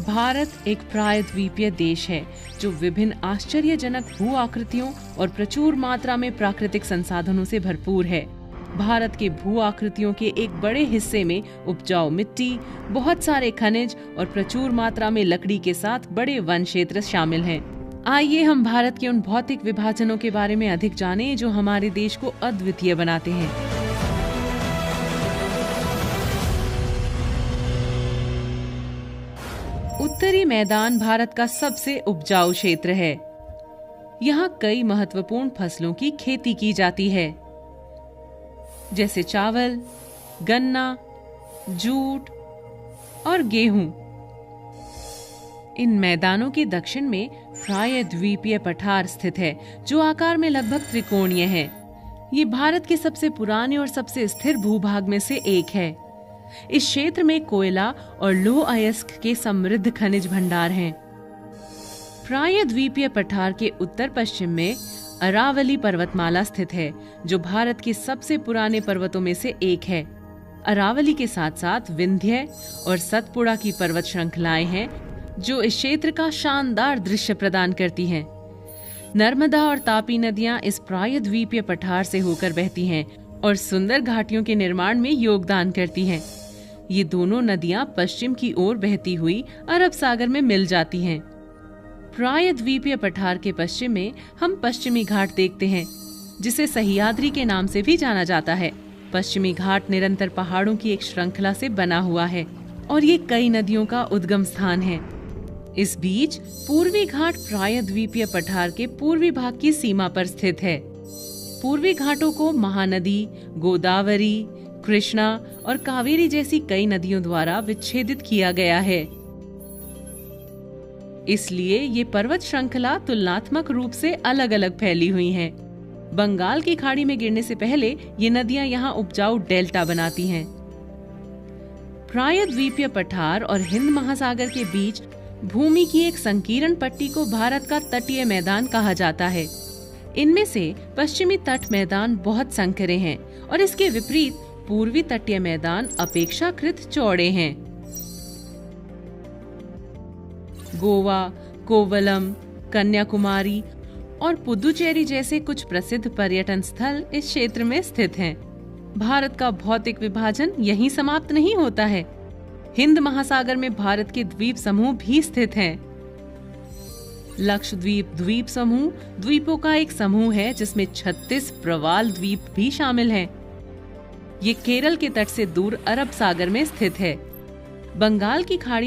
भारत एक प्रायद्वीपीय देश है जो विभिन्न आश्चर्यजनक भू आकृतियों और प्रचुर मात्रा में प्राकृतिक संसाधनों से भरपूर है। भारत के भू आकृतियों के एक बड़े हिस्से में उपजाऊ मिट्टी, बहुत सारे खनिज और प्रचुर मात्रा में लकड़ी के साथ बड़े वन क्षेत्र शामिल हैं। आइए हम भारत के उन भौतिक विभाजनों के बारे में अधिक जानें जो हमारे देश को अद्वितीय बनाते हैं। उत्तरी मैदान भारत का सबसे उपजाऊ क्षेत्र है। यहाँ कई महत्वपूर्ण फसलों की खेती की जाती है, जैसे चावल, गन्ना, जूट और गेहूं। इन मैदानों के दक्षिण में प्रायद्वीपीय पठार स्थित है, जो आकार में लगभग त्रिकोणीय है। ये भारत के सबसे पुराने और सबसे स्थिर भूभाग में से एक है। इस क्षेत्र में कोयला और लौह अयस्क के समृद्ध खनिज भंडार हैं। प्रायद्वीपीय पठार के उत्तर पश्चिम में अरावली पर्वतमाला स्थित है, जो भारत के सबसे पुराने पर्वतों में से एक है। अरावली के साथ साथ विंध्य और सतपुड़ा की पर्वत श्रृंखलाएं हैं, जो इस क्षेत्र का शानदार दृश्य प्रदान करती हैं। नर्मदा और तापी नदियां इस प्रायद्वीपीय पठार से होकर बहती हैं और सुंदर घाटियों के निर्माण में योगदान करती हैं। ये दोनों नदियां पश्चिम की ओर बहती हुई अरब सागर में मिल जाती हैं। प्रायद्वीपीय पठार के पश्चिम में हम पश्चिमी घाट देखते हैं, जिसे सह्याद्री के नाम से भी जाना जाता है। पश्चिमी घाट निरंतर पहाड़ों की एक श्रृंखला से बना हुआ है और ये कई नदियों का उद्गम स्थान है। इस बीच पूर्वी घाट प्रायद्वीपीय पठार के पूर्वी भाग की सीमा पर स्थित है। पूर्वी घाटों को महानदी, गोदावरी, कृष्णा और कावेरी जैसी कई नदियों द्वारा विच्छेदित किया गया है। इसलिए ये पर्वत श्रृंखला तुलनात्मक रूप से अलग अलग फैली हुई हैं। बंगाल की खाड़ी में गिरने से पहले ये नदियां यहाँ उपजाऊ डेल्टा बनाती हैं। प्रायद्वीपीय पठार और हिंद महासागर के बीच भूमि की एक संकीर्ण पट्टी को भारत का तटीय मैदान कहा जाता है। इनमें से पश्चिमी तट मैदान बहुत संकरे हैं और इसके विपरीत पूर्वी तटीय मैदान अपेक्षाकृत चौड़े हैं। गोवा, कोवलम, कन्याकुमारी और पुदुचेरी जैसे कुछ प्रसिद्ध पर्यटन स्थल इस क्षेत्र में स्थित हैं। भारत का भौतिक विभाजन यहीं समाप्त नहीं होता है। हिंद महासागर में भारत के द्वीप समूह भी स्थित हैं। लक्षद्वीप द्वीप समूह द्वीपों का एक समूह है, जिसमें 36 प्रवाल द्वीप भी शामिल हैं। ये केरल के तट से दूर अरब सागर में स्थित है। बंगाल की खाड़ी